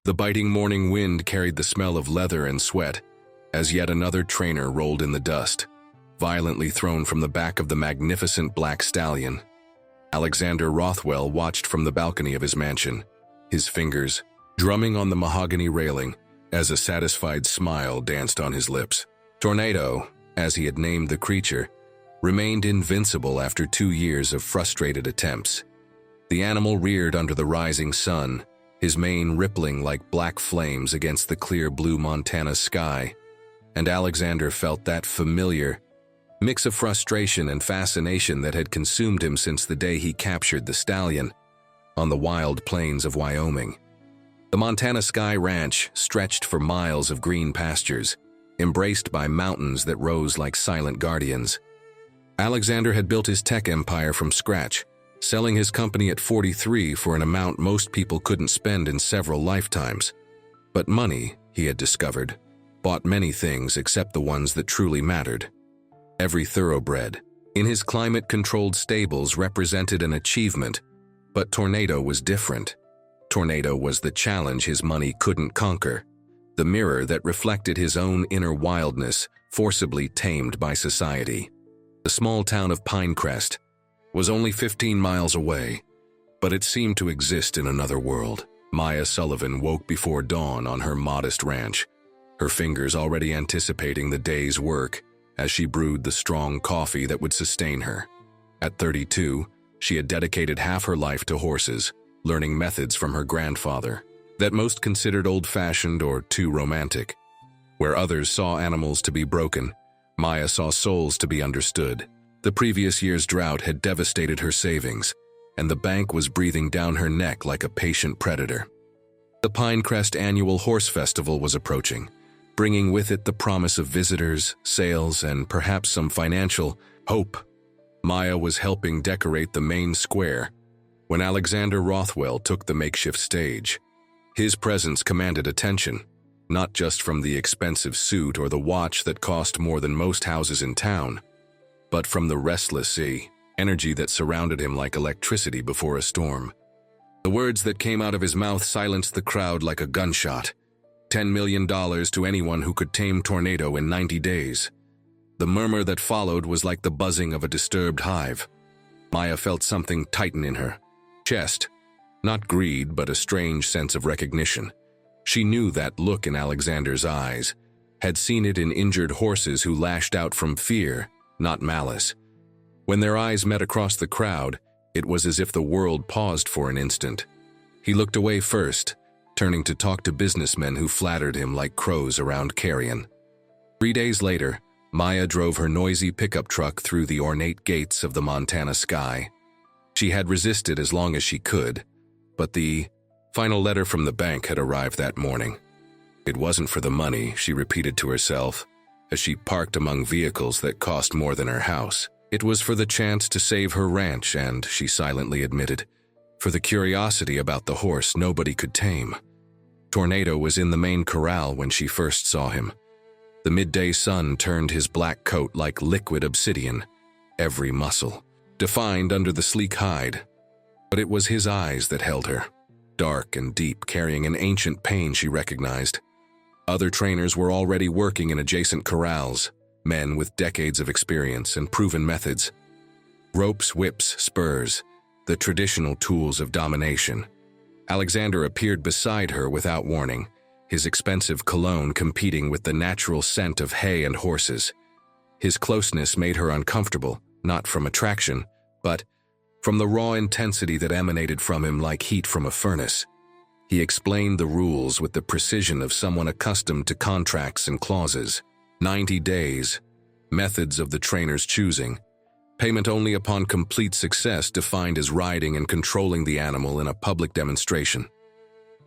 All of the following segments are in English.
The biting morning wind carried the smell of leather and sweat as yet another trainer rolled in the dust, violently thrown from the back of the magnificent black stallion. Alexander Rothwell watched from the balcony of his mansion, his fingers drumming on the mahogany railing as a satisfied smile danced on his lips. Tornado, as he had named the creature, remained invincible after 2 years of frustrated attempts. The animal reared under the rising sun, his mane rippling like black flames against the clear blue Montana sky, and Alexander felt that familiar mix of frustration and fascination that had consumed him since the day he captured the stallion on the wild plains of Wyoming. The Montana Sky Ranch stretched for miles of green pastures, embraced by mountains that rose like silent guardians. Alexander had built his tech empire from scratch, selling his company at 43 for an amount most people couldn't spend in several lifetimes. But money, he had discovered, bought many things except the ones that truly mattered. Every thoroughbred in his climate-controlled stables represented an achievement, but Tornado was different. Tornado was the challenge his money couldn't conquer, the mirror that reflected his own inner wildness, forcibly tamed by society. The small town of Pinecrest was only 15 miles away, but it seemed to exist in another world. Maya Sullivan woke before dawn on her modest ranch, her fingers already anticipating the day's work as she brewed the strong coffee that would sustain her. At 32, she had dedicated half her life to horses, learning methods from her grandfather that most considered old-fashioned or too romantic. Where others saw animals to be broken, Maya saw souls to be understood. The previous year's drought had devastated her savings, and the bank was breathing down her neck like a patient predator. The Pinecrest Annual Horse Festival was approaching, bringing with it the promise of visitors, sales, and perhaps some financial hope. Maya was helping decorate the main square when Alexander Rothwell took the makeshift stage. His presence commanded attention, not just from the expensive suit or the watch that cost more than most houses in town, but from the restless energy that surrounded him like electricity before a storm. The words that came out of his mouth silenced the crowd like a gunshot. $10 million to anyone who could tame Tornado in 90 days. The murmur that followed was like the buzzing of a disturbed hive. Maya felt something tighten in her chest, not greed but a strange sense of recognition. She knew that look in Alexander's eyes, had seen it in injured horses who lashed out from fear, not malice. When their eyes met across the crowd, it was as if the world paused for an instant. He looked away first, turning to talk to businessmen who flattered him like crows around carrion. 3 days later, Maya drove her noisy pickup truck through the ornate gates of the Montana sky. She had resisted as long as she could, but the final letter from the bank had arrived that morning. It wasn't for the money, she repeated to herself, as she parked among vehicles that cost more than her house. It was for the chance to save her ranch and, she silently admitted, for the curiosity about the horse nobody could tame. Tornado was in the main corral when she first saw him. The midday sun turned his black coat like liquid obsidian, every muscle defined under the sleek hide. But it was his eyes that held her, dark and deep, carrying an ancient pain she recognized. Other trainers were already working in adjacent corrals, men with decades of experience and proven methods. Ropes, whips, spurs, the traditional tools of domination. Alexander appeared beside her without warning, his expensive cologne competing with the natural scent of hay and horses. His closeness made her uncomfortable, not from attraction, but from the raw intensity that emanated from him like heat from a furnace. He explained the rules with the precision of someone accustomed to contracts and clauses. 90 days, methods of the trainer's choosing, payment only upon complete success defined as riding and controlling the animal in a public demonstration.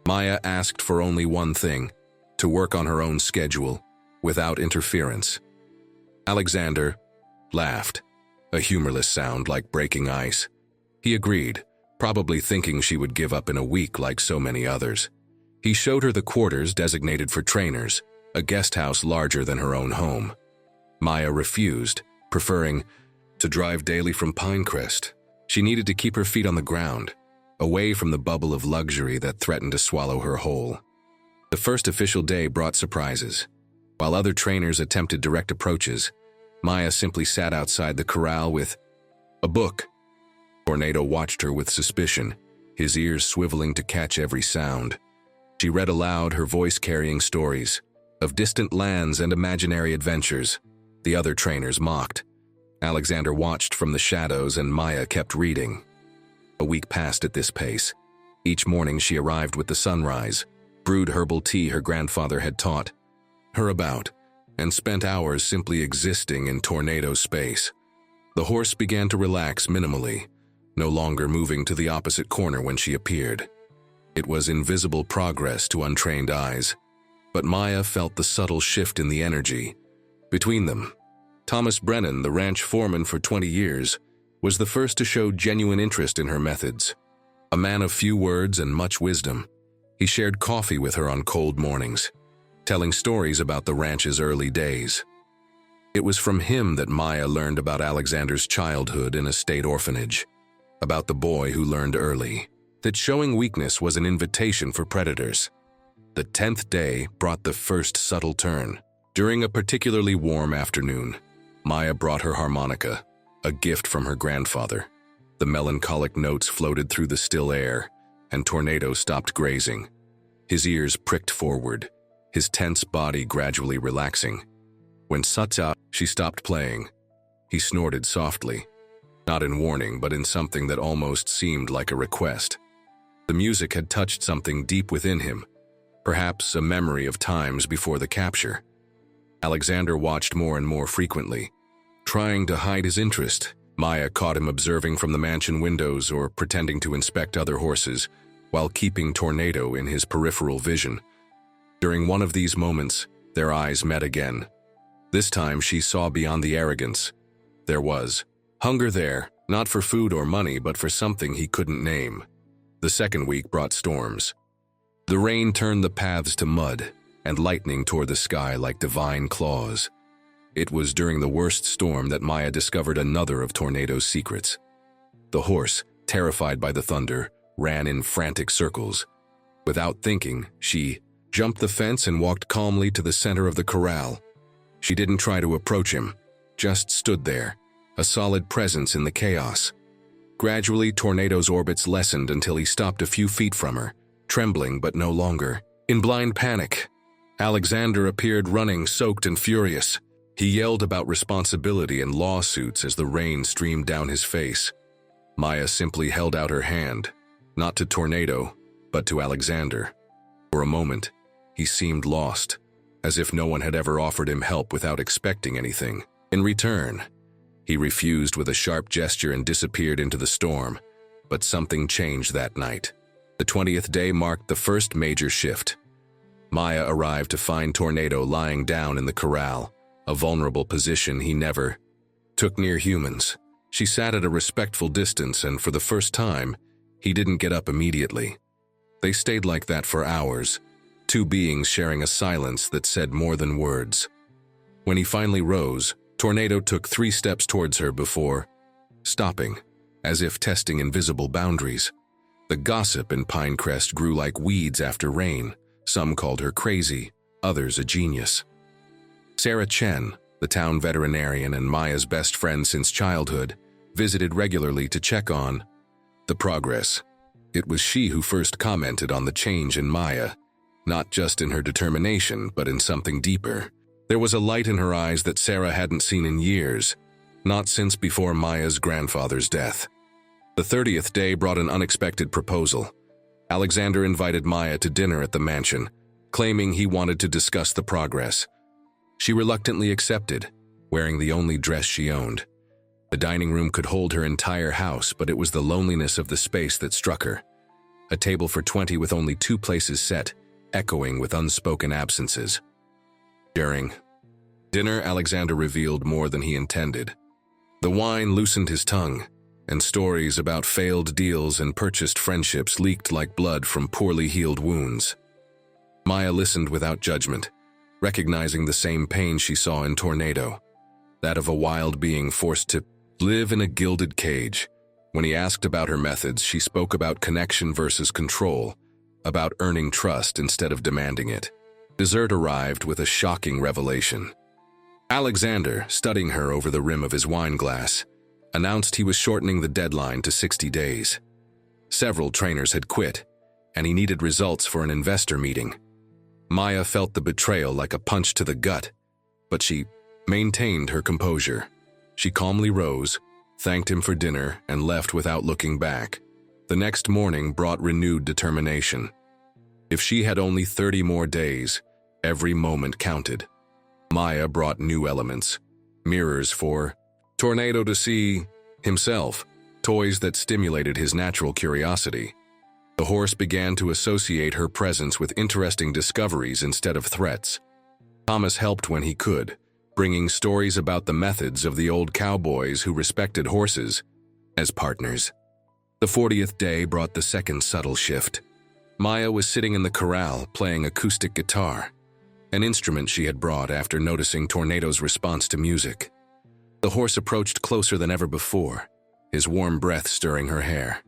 Maya asked for only one thing, to work on her own schedule, without interference. Alexander laughed, a humorless sound like breaking ice. He agreed, probably thinking she would give up in a week like so many others. He showed her the quarters designated for trainers, a guest house larger than her own home. Maya refused, preferring to drive daily from Pinecrest. She needed to keep her feet on the ground, away from the bubble of luxury that threatened to swallow her whole. The first official day brought surprises. While other trainers attempted direct approaches, Maya simply sat outside the corral with a book. Tornado watched her with suspicion, his ears swiveling to catch every sound. She read aloud, her voice carrying stories of distant lands and imaginary adventures. The other trainers mocked. Alexander watched from the shadows and Maya kept reading. A week passed at this pace. Each morning she arrived with the sunrise, brewed herbal tea her grandfather had taught her about, and spent hours simply existing in tornado space. The horse began to relax minimally, no longer moving to the opposite corner when she appeared. It was invisible progress to untrained eyes, but Maya felt the subtle shift in the energy. Between them, Thomas Brennan, the ranch foreman for 20 years, was the first to show genuine interest in her methods. A man of few words and much wisdom, he shared coffee with her on cold mornings, telling stories about the ranch's early days. It was from him that Maya learned about Alexander's childhood in a state orphanage, about the boy who learned early that showing weakness was an invitation for predators. The 10th day brought the first subtle turn. During a particularly warm afternoon, Maya brought her harmonica, a gift from her grandfather. The melancholic notes floated through the still air, and Tornado stopped grazing. His ears pricked forward, his tense body gradually relaxing. When Satya, she stopped playing. He snorted softly, not in warning but in something that almost seemed like a request. The music had touched something deep within him, perhaps a memory of times before the capture. Alexander watched more and more frequently, trying to hide his interest. Maya caught him observing from the mansion windows or pretending to inspect other horses, while keeping Tornado in his peripheral vision. During one of these moments, their eyes met again. This time she saw beyond the arrogance. There was hunger there, not for food or money, but for something he couldn't name. The second week brought storms. The rain turned the paths to mud, and lightning tore the sky like divine claws. It was during the worst storm that Maya discovered another of Tornado's secrets. The horse, terrified by the thunder, ran in frantic circles. Without thinking, she jumped the fence and walked calmly to the center of the corral. She didn't try to approach him, just stood there, a solid presence in the chaos. Gradually, Tornado's orbits lessened until he stopped a few feet from her, trembling but no longer. In blind panic, Alexander appeared running, soaked and furious. He yelled about responsibility and lawsuits as the rain streamed down his face. Maya simply held out her hand, not to Tornado, but to Alexander. For a moment, he seemed lost, as if no one had ever offered him help without expecting anything. In return, he refused with a sharp gesture and disappeared into the storm. But something changed that night. The 20th day marked the first major shift. Maya arrived to find Tornado lying down in the corral, a vulnerable position he never took near humans. She sat at a respectful distance, and for the first time, he didn't get up immediately. They stayed like that for hours, two beings sharing a silence that said more than words. When he finally rose, Tornado took 3 steps towards her before stopping, as if testing invisible boundaries. The gossip in Pinecrest grew like weeds after rain. Some called her crazy, others a genius. Sarah Chen, the town veterinarian and Maya's best friend since childhood, visited regularly to check on the progress. It was she who first commented on the change in Maya, not just in her determination, but in something deeper. There was a light in her eyes that Sarah hadn't seen in years, not since before Maya's grandfather's death. The 30th day brought an unexpected proposal. Alexander invited Maya to dinner at the mansion, claiming he wanted to discuss the progress. She reluctantly accepted, wearing the only dress she owned. The dining room could hold her entire house, but it was the loneliness of the space that struck her. A table for 20 with only 2 places set, echoing with unspoken absences. During dinner, Alexander revealed more than he intended. The wine loosened his tongue, and stories about failed deals and purchased friendships leaked like blood from poorly healed wounds. Maya listened without judgment, recognizing the same pain she saw in Tornado, that of a wild being forced to live in a gilded cage. When he asked about her methods, she spoke about connection versus control, about earning trust instead of demanding it. Dessert arrived with a shocking revelation. Alexander, studying her over the rim of his wine glass, announced he was shortening the deadline to 60 days. Several trainers had quit, and he needed results for an investor meeting. Maya felt the betrayal like a punch to the gut, but she maintained her composure. She calmly rose, thanked him for dinner, and left without looking back. The next morning brought renewed determination. If she had only 30 more days, every moment counted. Maya brought new elements, mirrors for Tornado to see himself, toys that stimulated his natural curiosity. The horse began to associate her presence with interesting discoveries instead of threats. Thomas helped when he could, bringing stories about the methods of the old cowboys who respected horses as partners. The 40th day brought the second subtle shift. Maya was sitting in the corral playing acoustic guitar, an instrument she had brought after noticing Tornado's response to music. The horse approached closer than ever before, his warm breath stirring her hair.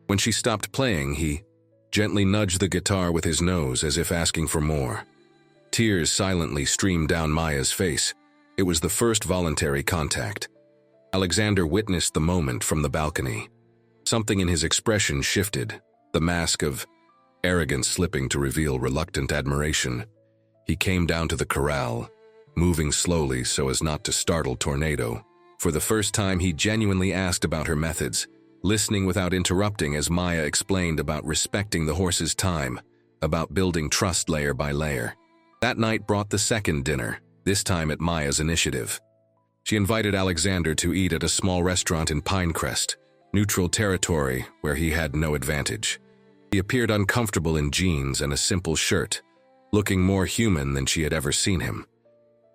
When she stopped playing, he gently nudged the guitar with his nose as if asking for more. Tears silently streamed down Maya's face. It was the first voluntary contact. Alexander witnessed the moment from the balcony. Something in his expression shifted, the mask of arrogance slipping to reveal reluctant admiration. He came down to the corral, moving slowly so as not to startle Tornado. For the first time, he genuinely asked about her methods, listening without interrupting as Maya explained about respecting the horse's time, about building trust layer by layer. That night brought the second dinner, this time at Maya's initiative. She invited Alexander to eat at a small restaurant in Pinecrest, neutral territory where he had no advantage. He appeared uncomfortable in jeans and a simple shirt, looking more human than she had ever seen him.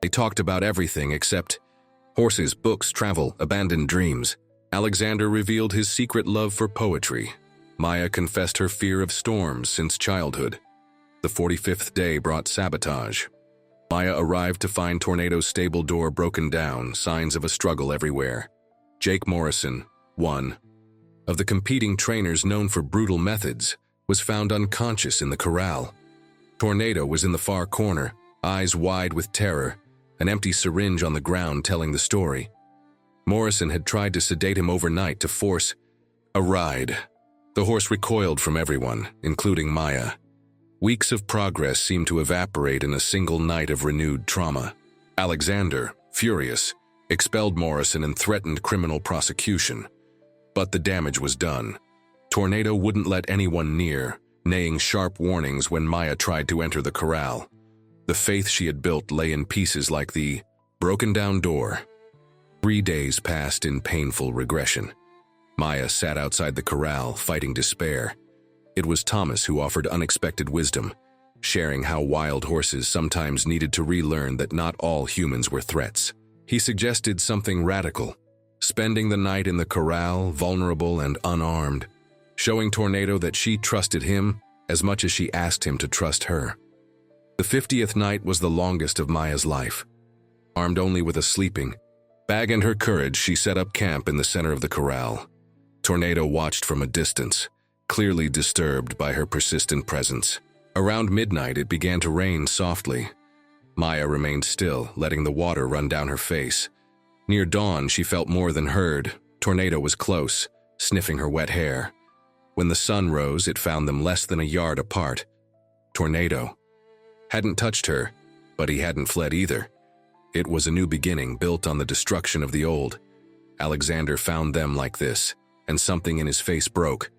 They talked about everything except horses, books, travel, abandoned dreams. Alexander revealed his secret love for poetry. Maya confessed her fear of storms since childhood. The 45th day brought sabotage. Maya arrived to find Tornado's stable door broken down, signs of a struggle everywhere. Jake Morrison, one of the competing trainers known for brutal methods, was found unconscious in the corral. Tornado was in the far corner, eyes wide with terror, an empty syringe on the ground telling the story. Morrison had tried to sedate him overnight to force a ride. The horse recoiled from everyone, including Maya. Weeks of progress seemed to evaporate in a single night of renewed trauma. Alexander, furious, expelled Morrison and threatened criminal prosecution. But the damage was done. Tornado wouldn't let anyone near, neighing sharp warnings when Maya tried to enter the corral. The faith she had built lay in pieces like the broken-down door. 3 days passed in painful regression. Maya sat outside the corral, fighting despair. It was Thomas who offered unexpected wisdom, sharing how wild horses sometimes needed to relearn that not all humans were threats. He suggested something radical, spending the night in the corral, vulnerable and unarmed, showing Tornado that she trusted him as much as she asked him to trust her. The 50th night was the longest of Maya's life. Armed only with a sleeping bag and her courage, she set up camp in the center of the corral. Tornado watched from a distance, clearly disturbed by her persistent presence. Around midnight, it began to rain softly. Maya remained still, letting the water run down her face. Near dawn, she felt more than heard. Tornado was close, sniffing her wet hair. When the sun rose, it found them less than a yard apart. Tornado hadn't touched her, but he hadn't fled either. It was a new beginning built on the destruction of the old. Alexander found them like this, and something in his face broke.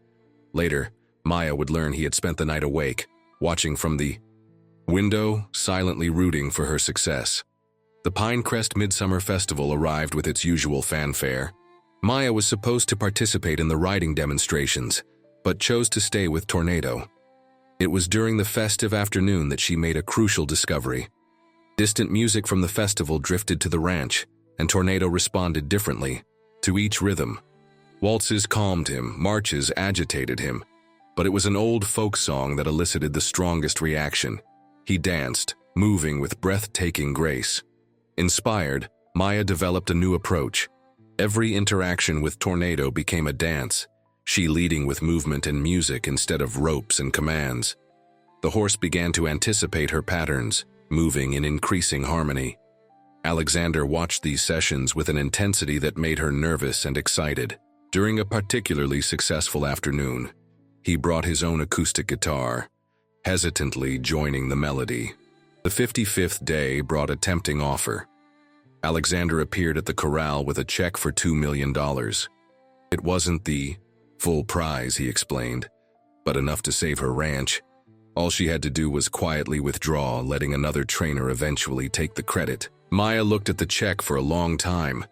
Later, Maya would learn he had spent the night awake, watching from the window, silently rooting for her success. The Pinecrest Midsummer Festival arrived with its usual fanfare. Maya was supposed to participate in the riding demonstrations, but chose to stay with Tornado. It was during the festive afternoon that she made a crucial discovery. Distant music from the festival drifted to the ranch, and Tornado responded differently to each rhythm. Waltzes calmed him, marches agitated him, but it was an old folk song that elicited the strongest reaction. He danced, moving with breathtaking grace. Inspired, Maya developed a new approach. Every interaction with Tornado became a dance. she leading with movement and music instead of ropes and commands. The horse began to anticipate her patterns, moving in increasing harmony. Alexander watched these sessions with an intensity that made her nervous and excited. During a particularly successful afternoon, he brought his own acoustic guitar, hesitantly joining the melody. The 55th day brought a tempting offer. Alexander appeared at the corral with a check for $2 million. It wasn't the full prize, he explained, but enough to save her ranch. All she had to do was quietly withdraw, letting another trainer eventually take the credit. Maya looked at the check for a long time,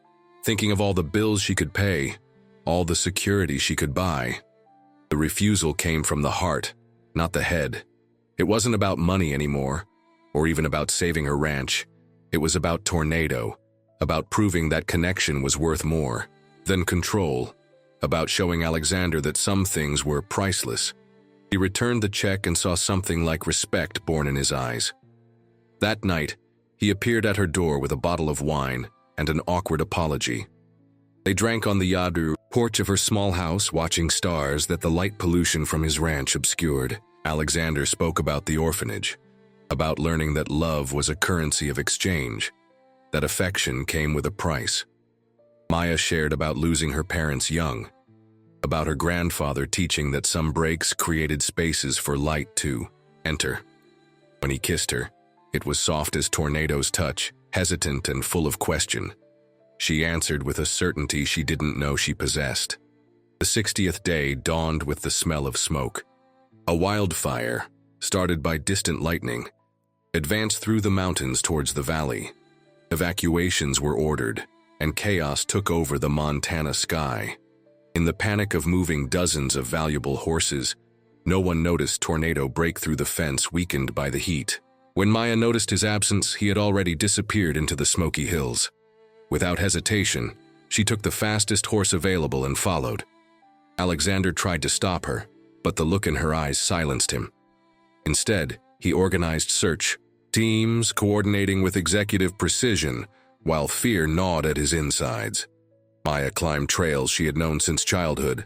thinking of all the bills she could pay, all the security she could buy. The refusal came from the heart, not the head. It wasn't about money anymore, or even about saving her ranch. It was about Tornado, about proving that connection was worth more than control, about showing Alexander that some things were priceless. He returned the check and saw something like respect born in his eyes. That night, he appeared at her door with a bottle of wine and an awkward apology. They drank on the yadu porch of her small house, watching stars that the light pollution from his ranch obscured. Alexander spoke about the orphanage, about learning that love was a currency of exchange, that affection came with a price. Maya shared about losing her parents young, about her grandfather teaching that some breaks created spaces for light to enter. When he kissed her, it was soft as Tornado's touch, hesitant and full of question. She answered with a certainty she didn't know she possessed. The 60th day dawned with the smell of smoke. A wildfire, started by distant lightning, advanced through the mountains towards the valley. Evacuations were ordered, and chaos took over the Montana sky. In the panic of moving dozens of valuable horses, no one noticed Tornado break through the fence, weakened by the heat. When Maya noticed his absence, he had already disappeared into the Smoky Hills. Without hesitation, she took the fastest horse available and followed. Alexander tried to stop her, but the look in her eyes silenced him. Instead, he organized search teams, coordinating with executive precision, while fear gnawed at his insides. Maya climbed trails she had known since childhood,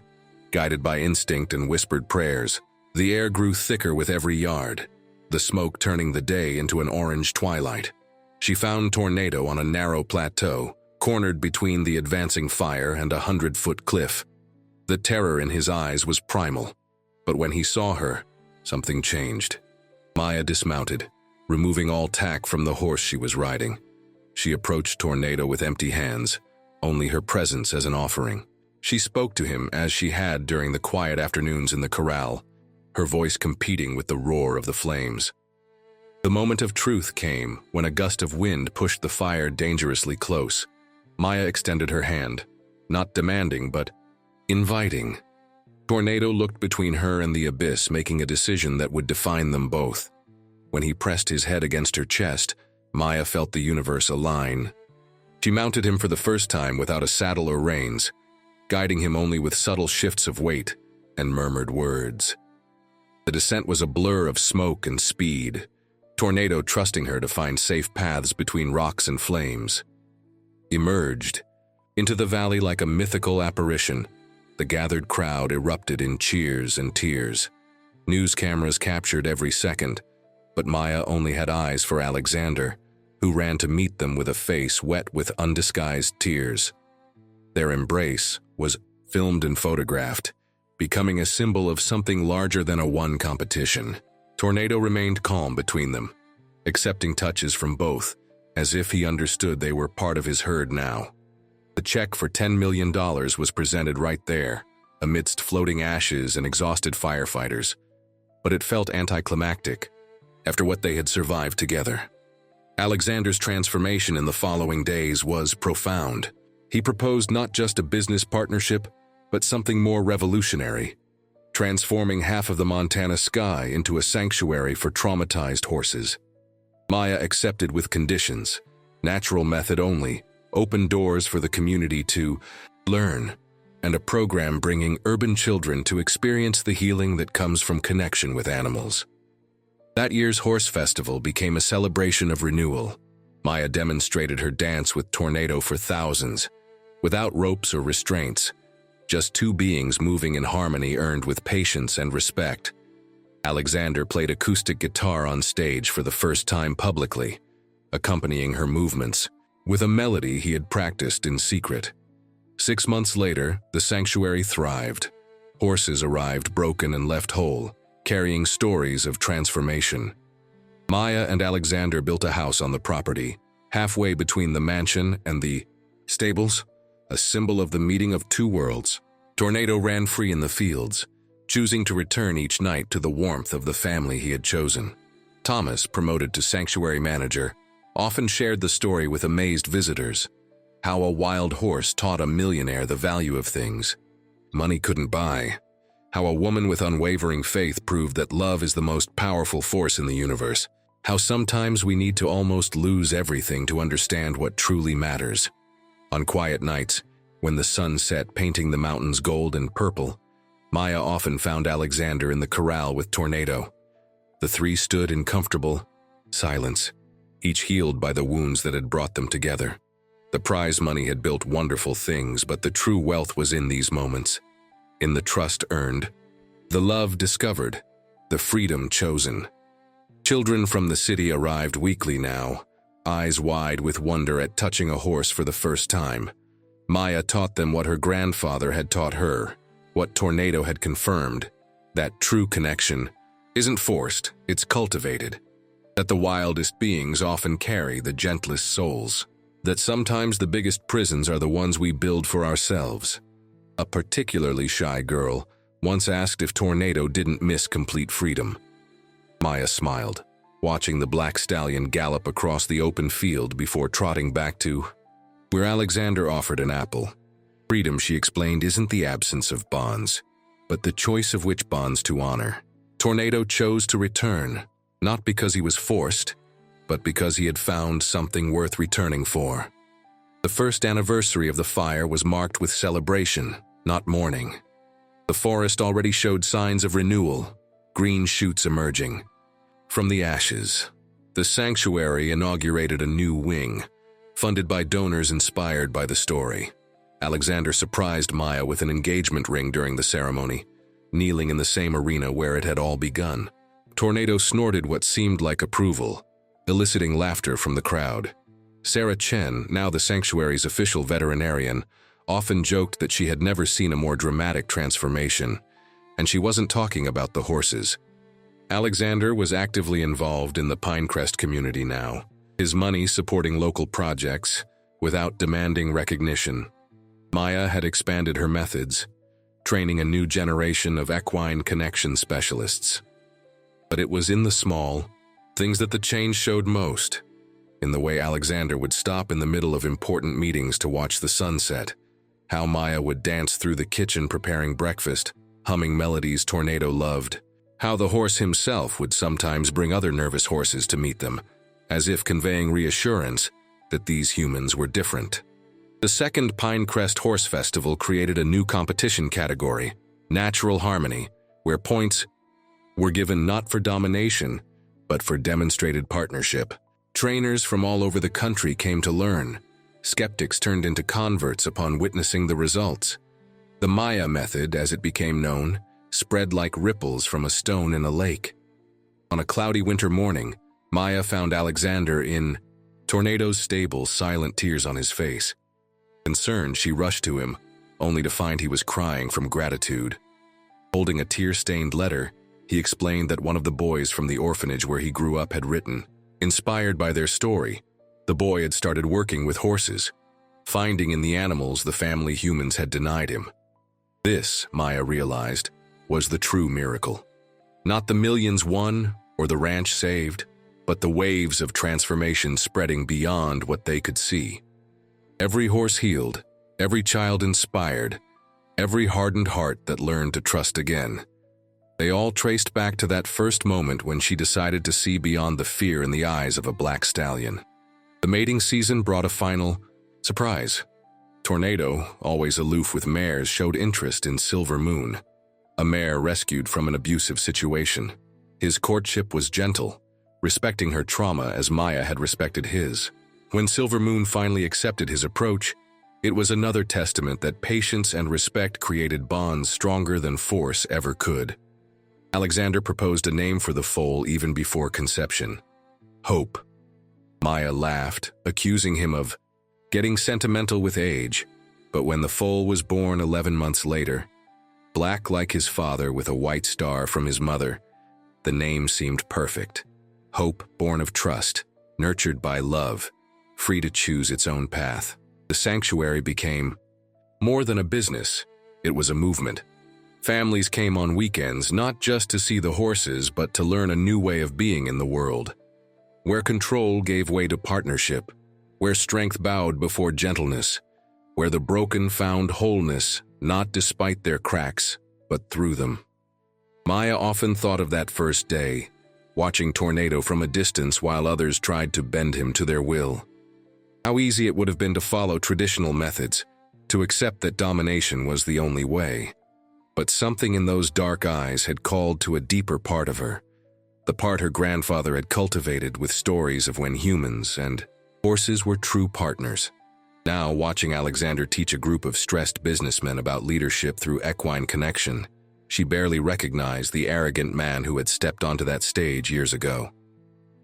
guided by instinct and whispered prayers. The air grew thicker with every yard, the smoke turning the day into an orange twilight. She found Tornado on a narrow plateau, cornered between the advancing fire and a 100-foot cliff. The terror in his eyes was primal, but when he saw her, something changed. Maya dismounted, removing all tack from the horse she was riding. She approached Tornado with empty hands, only her presence as an offering. She spoke to him as she had during the quiet afternoons in the corral, her voice competing with the roar of the flames. The moment of truth came when a gust of wind pushed the fire dangerously close. Maya extended her hand, not demanding but inviting. Tornado looked between her and the abyss, making a decision that would define them both. When he pressed his head against her chest, Maya felt the universe align. She mounted him for the first time without a saddle or reins, guiding him only with subtle shifts of weight and murmured words. The descent was a blur of smoke and speed, Tornado trusting her to find safe paths between rocks and flames. Emerged into the valley like a mythical apparition, the gathered crowd erupted in cheers and tears. News cameras captured every second, but Maya only had eyes for Alexander, who ran to meet them with a face wet with undisguised tears. Their embrace was filmed and photographed, becoming a symbol of something larger than a one competition. Tornado remained calm between them, accepting touches from both, as if he understood they were part of his herd now. The check for $10 million was presented right there, amidst floating ashes and exhausted firefighters, but it felt anticlimactic after what they had survived together. Alexander's transformation in the following days was profound. He proposed not just a business partnership, but something more revolutionary, transforming half of the Montana sky into a sanctuary for traumatized horses. Maya accepted with conditions, natural method only, open doors for the community to learn, and a program bringing urban children to experience the healing that comes from connection with animals. That year's horse festival became a celebration of renewal. Maya demonstrated her dance with Tornado for thousands, without ropes or restraints. Just two beings moving in harmony earned with patience and respect. Alexander played acoustic guitar on stage for the first time publicly, accompanying her movements with a melody he had practiced in secret. 6 months later, the sanctuary thrived. Horses arrived broken and left whole, carrying stories of transformation. Maya and Alexander built a house on the property, halfway between the mansion and the stables, a symbol of the meeting of two worlds. Tornado ran free in the fields, choosing to return each night to the warmth of the family he had chosen. Thomas, promoted to sanctuary manager, often shared the story with amazed visitors, how a wild horse taught a millionaire the value of things money couldn't buy, how a woman with unwavering faith proved that love is the most powerful force in the universe, how sometimes we need to almost lose everything to understand what truly matters. On quiet nights, when the sun set painting the mountains gold and purple, Maya often found Alexander in the corral with Tornado. The three stood in comfortable silence, each healed by the wounds that had brought them together. The prize money had built wonderful things, but the true wealth was in these moments, in the trust earned, the love discovered, the freedom chosen. Children from the city arrived weekly now, eyes wide with wonder at touching a horse for the first time. Maya taught them what her grandfather had taught her, what Tornado had confirmed, that true connection isn't forced, it's cultivated, that the wildest beings often carry the gentlest souls, that sometimes the biggest prisons are the ones we build for ourselves. A particularly shy girl once asked if Tornado didn't miss complete freedom. Maya smiled, watching the black stallion gallop across the open field before trotting back to where Alexander offered an apple. Freedom, she explained, isn't the absence of bonds, but the choice of which bonds to honor. Tornado chose to return, not because he was forced, but because he had found something worth returning for. The first anniversary of the fire was marked with celebration, not mourning. The forest already showed signs of renewal, green shoots emerging. From the ashes, the sanctuary inaugurated a new wing, funded by donors inspired by the story. Alexander surprised Maya with an engagement ring during the ceremony, kneeling in the same arena where it had all begun. Tornado snorted what seemed like approval, eliciting laughter from the crowd. Sarah Chen, now the sanctuary's official veterinarian, often joked that she had never seen a more dramatic transformation, and she wasn't talking about the horses. Alexander was actively involved in the Pinecrest community now, his money supporting local projects without demanding recognition. Maya had expanded her methods, training a new generation of equine connection specialists. But it was in the small things that the change showed most, in the way Alexander would stop in the middle of important meetings to watch the sunset, how Maya would dance through the kitchen preparing breakfast, humming melodies Tornado loved, how the horse himself would sometimes bring other nervous horses to meet them, as if conveying reassurance that these humans were different. The second Pinecrest Horse Festival created a new competition category, Natural Harmony, where points were given not for domination, but for demonstrated partnership. Trainers from all over the country came to learn. Skeptics turned into converts upon witnessing the results. The Maya method, as it became known, spread like ripples from a stone in a lake. On a cloudy winter morning, Maya found Alexander in Tornado's stable, silent tears on his face. Concerned, she rushed to him, only to find he was crying from gratitude. Holding a tear-stained letter, he explained that one of the boys from the orphanage where he grew up had written. Inspired by their story, the boy had started working with horses, finding in the animals the family humans had denied him. This, Maya realized, was the true miracle. Not the millions won or the ranch saved, but the waves of transformation spreading beyond what they could see. Every horse healed, every child inspired, every hardened heart that learned to trust again. They all traced back to that first moment when she decided to see beyond the fear in the eyes of a black stallion. The mating season brought a final surprise. Tornado, always aloof with mares, showed interest in Silver Moon, a mare rescued from an abusive situation. His courtship was gentle, respecting her trauma as Maya had respected his. When Silver Moon finally accepted his approach, It was another testament that patience and respect created bonds stronger than force ever could. Alexander proposed a name for the foal even before conception: Hope. Maya laughed, accusing him of getting sentimental with age, but when the foal was born 11 months later, black like his father with a white star from his mother, the name seemed perfect. Hope, born of trust, nurtured by love, free to choose its own path. The sanctuary became more than a business, it was a movement. Families came on weekends not just to see the horses, but to learn a new way of being in the world, where control gave way to partnership, where strength bowed before gentleness, where the broken found wholeness, not despite their cracks, but through them. Maya often thought of that first day, watching Tornado from a distance while others tried to bend him to their will. How easy it would have been to follow traditional methods, to accept that domination was the only way. But something in those dark eyes had called to a deeper part of her, the part her grandfather had cultivated with stories of when humans and horses were true partners. Now, watching Alexander teach a group of stressed businessmen about leadership through equine connection, she barely recognized the arrogant man who had stepped onto that stage years ago.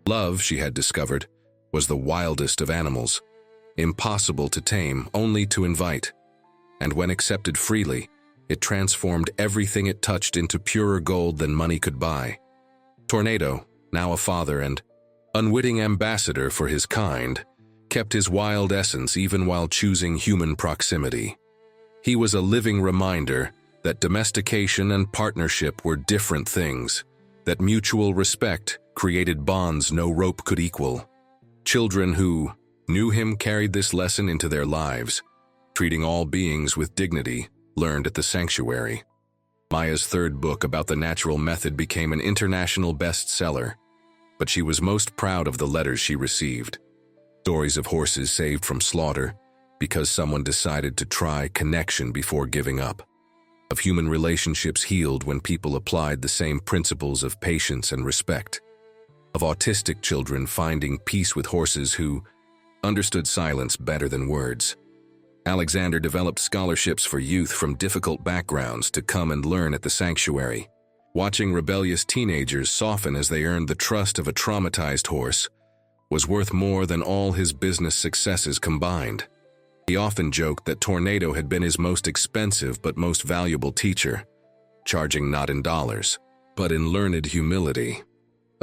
Love, she had discovered, was the wildest of animals, impossible to tame, only to invite. And when accepted freely, it transformed everything it touched into purer gold than money could buy. Tornado, now a father and unwitting ambassador for his kind, kept his wild essence even while choosing human proximity. He was a living reminder that domestication and partnership were different things, that mutual respect created bonds no rope could equal. Children who knew him carried this lesson into their lives, treating all beings with dignity, learned at the sanctuary. Maya's third book about the natural method became an international bestseller, but she was most proud of the letters she received. Stories of horses saved from slaughter because someone decided to try connection before giving up. Of human relationships healed when people applied the same principles of patience and respect. Of autistic children finding peace with horses who understood silence better than words. Alexander developed scholarships for youth from difficult backgrounds to come and learn at the sanctuary. Watching rebellious teenagers soften as they earned the trust of a traumatized horse was worth more than all his business successes combined. He often joked that Tornado had been his most expensive but most valuable teacher, charging not in dollars, but in learned humility.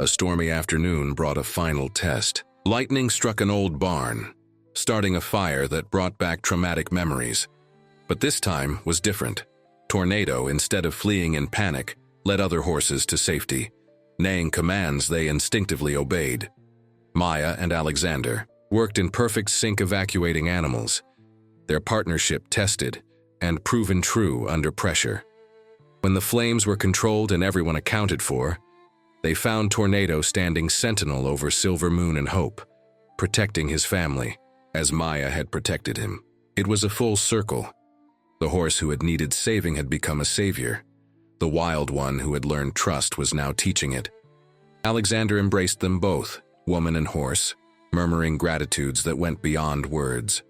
A stormy afternoon brought a final test. Lightning struck an old barn, starting a fire that brought back traumatic memories. But this time was different. Tornado, instead of fleeing in panic, led other horses to safety, neighing commands they instinctively obeyed. Maya and Alexander worked in perfect sync, evacuating animals, their partnership tested and proven true under pressure. When the flames were controlled and everyone accounted for, they found Tornado standing sentinel over Silver Moon and Hope, protecting his family, as Maya had protected him. It was a full circle. The horse who had needed saving had become a savior. The wild one who had learned trust was now teaching it. Alexander embraced them both, woman and horse, murmuring gratitudes that went beyond words.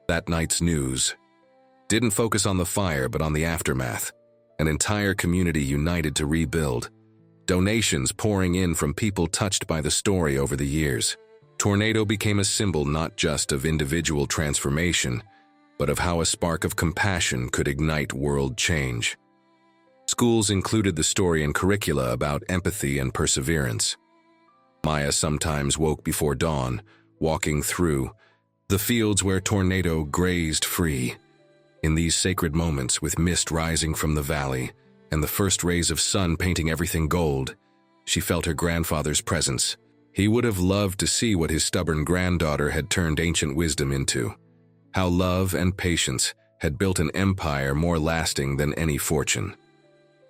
That night's news didn't focus on the fire but on the aftermath. An entire community united to rebuild, donations pouring in from people touched by the story over the years. Tornado became a symbol not just of individual transformation, but of how a spark of compassion could ignite world change. Schools included the story in curricula about empathy and perseverance. Maya sometimes woke before dawn, walking through the fields where Tornado grazed free. In these sacred moments, with mist rising from the valley and the first rays of sun painting everything gold, she felt her grandfather's presence. He would have loved to see what his stubborn granddaughter had turned ancient wisdom into, how love and patience had built an empire more lasting than any fortune.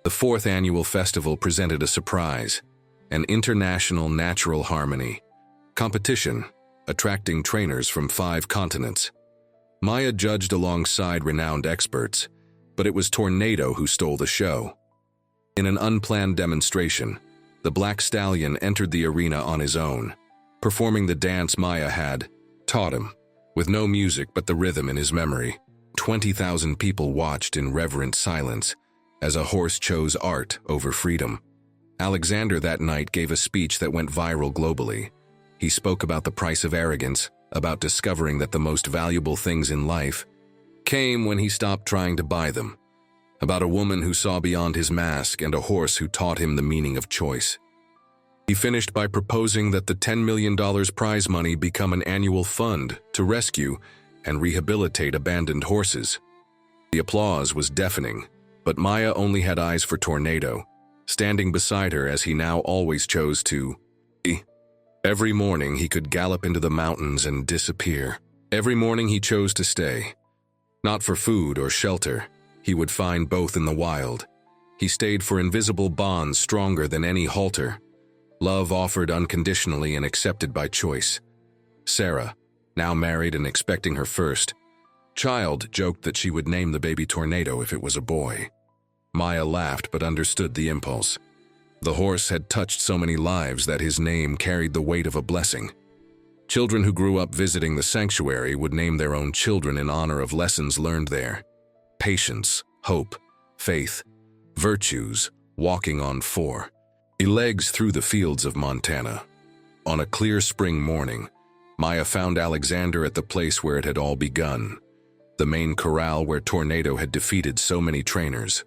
The fourth annual festival presented a surprise, an international natural harmony competition, attracting trainers from 5 continents. Maya judged alongside renowned experts, but it was Tornado who stole the show. In an unplanned demonstration, the black stallion entered the arena on his own, performing the dance Maya had taught him, With no music but the rhythm in his memory, 20,000 people watched in reverent silence as a horse chose art over freedom. Alexander that night gave a speech that went viral globally. He spoke about the price of arrogance, about discovering that the most valuable things in life came when he stopped trying to buy them, about a woman who saw beyond his mask and a horse who taught him the meaning of choice. He finished by proposing that the $10 million prize money become an annual fund to rescue and rehabilitate abandoned horses. The applause was deafening, but Maya only had eyes for Tornado, standing beside her as he now always chose to be. Every morning he could gallop into the mountains and disappear. Every morning he chose to stay. Not for food or shelter, he would find both in the wild. He stayed for invisible bonds stronger than any halter. Love offered unconditionally and accepted by choice. Sarah, now married and expecting her first child, joked that she would name the baby Tornado if it was a boy. Maya laughed but understood the impulse. The horse had touched so many lives that his name carried the weight of a blessing. Children who grew up visiting the sanctuary would name their own children in honor of lessons learned there. Patience, hope, faith, virtues, walking on four legs through the fields of Montana. On a clear spring morning, Maya found Alexander at the place where it had all begun, the main corral where Tornado had defeated so many trainers.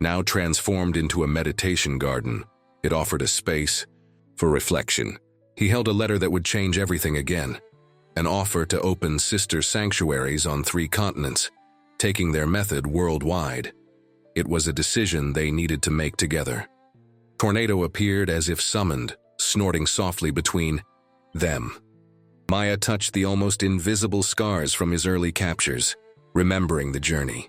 Now transformed into a meditation garden, it offered a space for reflection. He held a letter that would change everything again, an offer to open sister sanctuaries on 3 continents, taking their method worldwide. It was a decision they needed to make together. Tornado appeared as if summoned, snorting softly between them. Maya touched the almost invisible scars from his early captures, remembering the journey.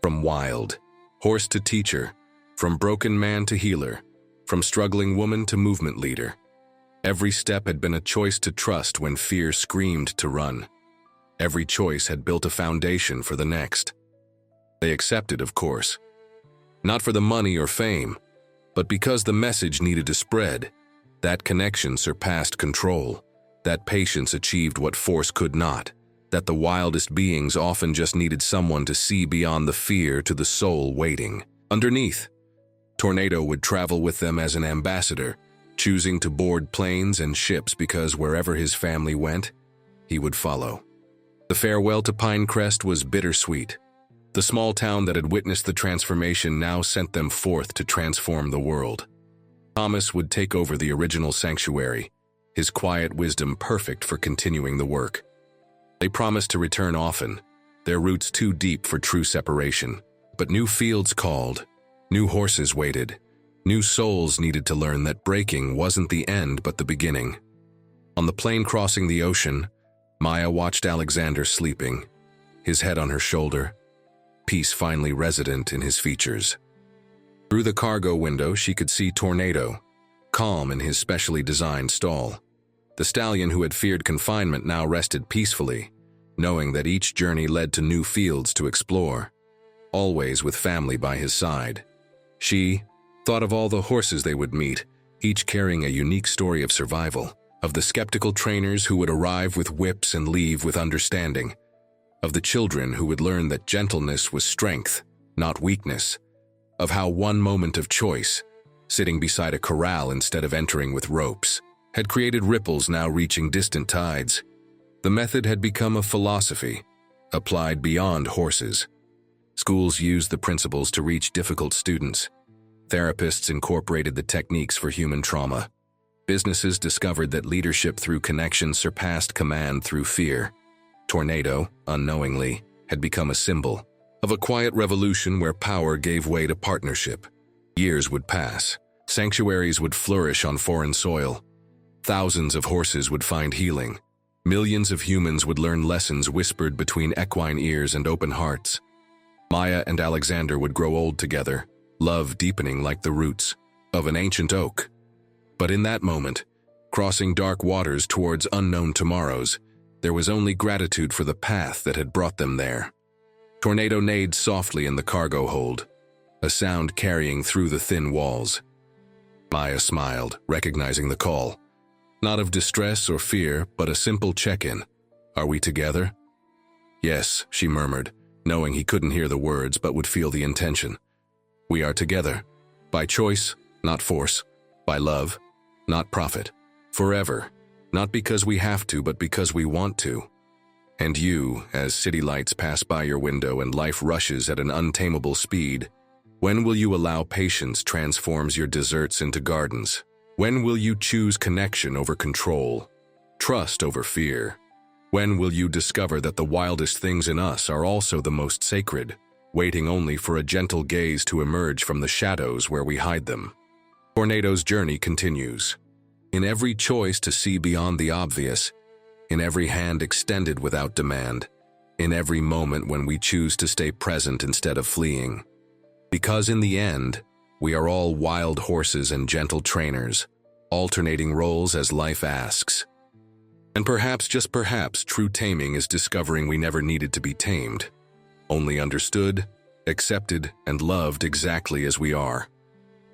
From wild horse to teacher, from broken man to healer, from struggling woman to movement leader. Every step had been a choice to trust when fear screamed to run. Every choice had built a foundation for the next. They accepted, of course. Not for the money or fame, but because the message needed to spread. That connection surpassed control. That patience achieved what force could not. That the wildest beings often just needed someone to see beyond the fear to the soul waiting underneath. Tornado would travel with them as an ambassador, choosing to board planes and ships because wherever his family went, he would follow. The farewell to Pinecrest was bittersweet. The small town that had witnessed the transformation now sent them forth to transform the world. Thomas would take over the original sanctuary, his quiet wisdom perfect for continuing the work. They promised to return often, their roots too deep for true separation. But new fields called, new horses waited, new souls needed to learn that breaking wasn't the end but the beginning. On the plane crossing the ocean, Maya watched Alexander sleeping, his head on her shoulder, peace finally resident in his features. Through the cargo window, she could see Tornado, calm in his specially designed stall. The stallion who had feared confinement now rested peacefully, knowing that each journey led to new fields to explore, always with family by his side. She thought of all the horses they would meet, each carrying a unique story of survival, of the skeptical trainers who would arrive with whips and leave with understanding, of the children who would learn that gentleness was strength, not weakness, of how one moment of choice, sitting beside a corral instead of entering with ropes, had created ripples now reaching distant tides. The method had become a philosophy, applied beyond horses. Schools used the principles to reach difficult students. Therapists incorporated the techniques for human trauma. Businesses discovered that leadership through connection surpassed command through fear. Tornado, unknowingly, had become a symbol of a quiet revolution where power gave way to partnership. Years would pass. Sanctuaries would flourish on foreign soil. Thousands of horses would find healing. Millions of humans would learn lessons whispered between equine ears and open hearts. Maya and Alexander would grow old together, love deepening like the roots of an ancient oak. But in that moment, crossing dark waters towards unknown tomorrows, there was only gratitude for the path that had brought them there. Tornado neighed softly in the cargo hold, a sound carrying through the thin walls. Maya smiled, recognizing the call. Not of distress or fear, but a simple check-in. Are we together? Yes, she murmured, knowing he couldn't hear the words but would feel the intention. We are together. By choice, not force. By love, not profit. Forever. Not because we have to, but because we want to. And you, as city lights pass by your window and life rushes at an untamable speed, when will you allow patience transforms your deserts into gardens? When will you choose connection over control, trust over fear? When will you discover that the wildest things in us are also the most sacred, waiting only for a gentle gaze to emerge from the shadows where we hide them? Tornado's journey continues. In every choice to see beyond the obvious, in every hand extended without demand, in every moment when we choose to stay present instead of fleeing. Because in the end, we are all wild horses and gentle trainers, alternating roles as life asks. And perhaps, just perhaps, true taming is discovering we never needed to be tamed, only understood, accepted, and loved exactly as we are.